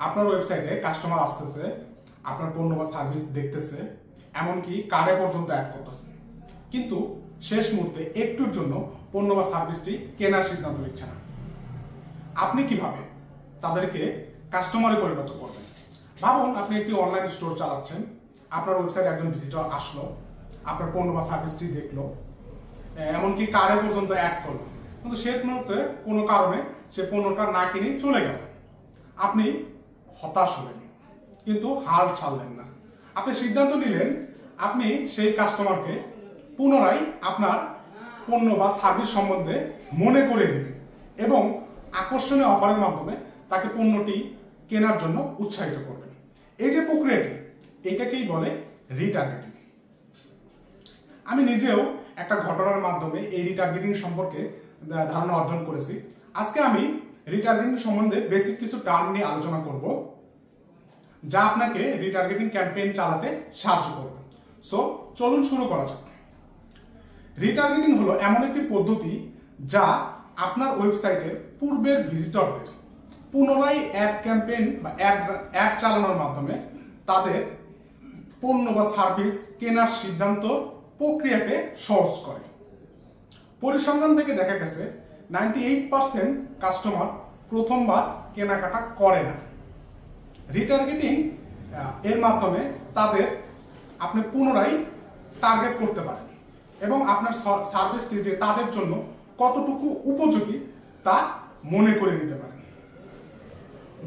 আপনার ওয়েবসাইটে কাস্টমার আসতেছে, আপনার পণ্য বা সার্ভিস দেখতেছে, এমনকি কার্ডে পর্যন্ত অ্যাড করতেছে, কিন্তু শেষ মুহূর্তে একটুর জন্য পণ্য বা সার্ভিসটি কেনার সিদ্ধান্ত নিচ্ছে না। আপনি কিভাবে তাদেরকে কাস্টমারে পরিণত করবেন? ভাবুন, আপনি একটি অনলাইন স্টোর চালাচ্ছেন, আপনার ওয়েবসাইটে একজন ভিজিটর আসলো, আপনার পণ্য বা সার্ভিসটি দেখলো, এমনকি কার্ডে পর্যন্ত অ্যাড করলো, কিন্তু শেষ মুহূর্তে কোনো কারণে সে পণ্যটা না কিনে চলে গেল। আপনি হতাশ হলেন, কিন্তু হাল ছাড়লেন না। আপনি সিদ্ধান্ত নিলেন আপনি সেই কাস্টমারকে পুনরায় আপনার পণ্য বা সার্ভিস সম্বন্ধে মনে করে দেবেন এবং আকর্ষণীয় অফারের মাধ্যমে তাকে পণ্যটি কেনার জন্য উৎসাহিত করবেন। এই যে প্রক্রিয়াটি, এটাকেই বলে রিটার্গেটিং। আমি নিজেও একটা ঘটনার মাধ্যমে এই রিটার্গেটিং সম্পর্কে ধারণা অর্জন করেছি। আজকে আমি রিটার্গেটিং সম্বন্ধে বেসিক কিছু টার্ম নিয়ে আলোচনা করব, যা আপনাকে রিটার্গেটিং ক্যাম্পেইন চালাতে সাহায্য করবে। সো চলুন শুরু করা যাক। রিটার্গেটিং হলো এমন একটি পদ্ধতি যা আপনার ওয়েবসাইটের পূর্বের ভিজিটরদের পুনরায় অ্যাড ক্যাম্পেইন বা অ্যাড চালানোর মাধ্যমে তাদের পণ্য বা সার্ভিস কেনার সিদ্ধান্ত প্রক্রিয়াকে সহজ করে। পরিসংখ্যান থেকে দেখা গেছে 98% কাস্টমার প্রথমবার কেনাকাটা করে না। রিটার্গেটিং এর মাধ্যমে তাদের আপনি পুনরায় টার্গেট করতে পারেন এবং আপনার সার্ভিসটি যে তাদের জন্য কতটুকু উপযোগী তা মনে করে দিতে পারেন।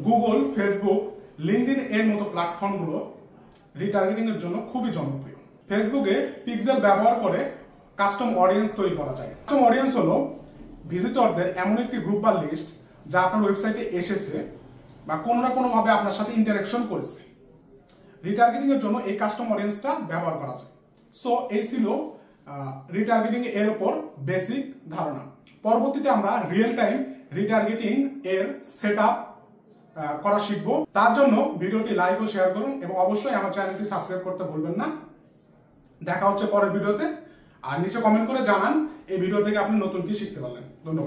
গুগল, ফেসবুক, লিঙ্কডইন এর মতো প্ল্যাটফর্মগুলো রিটার্গেটিং এর জন্য খুবই জনপ্রিয়। ফেসবুকে পিক্সেল ব্যবহার করে কাস্টম অডিয়েন্স তৈরি করা যায়। কাস্টম অডিয়েন্স হলো ভিজিটরদের এমন একটি গ্রুপ বা লিস্ট যা আপনার ওয়েবসাইটে এসেছে বা কোনো না কোনো ভাবে আপনার সাথে ইন্টারঅ্যাকশন করেছে। রিটার্গেটিং এর জন্য এই কাস্টম অডিয়েন্সটা ব্যবহার করা যায়। সো এই ছিল রিটার্গেটিং এর উপর বেসিক ধারণা। পরবর্তীতে আমরা রিয়েল টাইম রিটার্গেটিং এর সেটআপ করা শিখবো। তার জন্য ভিডিওটি লাইক ও শেয়ার করুন এবং অবশ্যই আমার চ্যানেলটি সাবস্ক্রাইব করতে ভুলবেন না। দেখা হচ্ছে পরের ভিডিওতে। আর নিচে কমেন্ট করে জানান এই ভিডিও থেকে আপনি নতুন কি শিখতে পারলেন। ধন্যবাদ।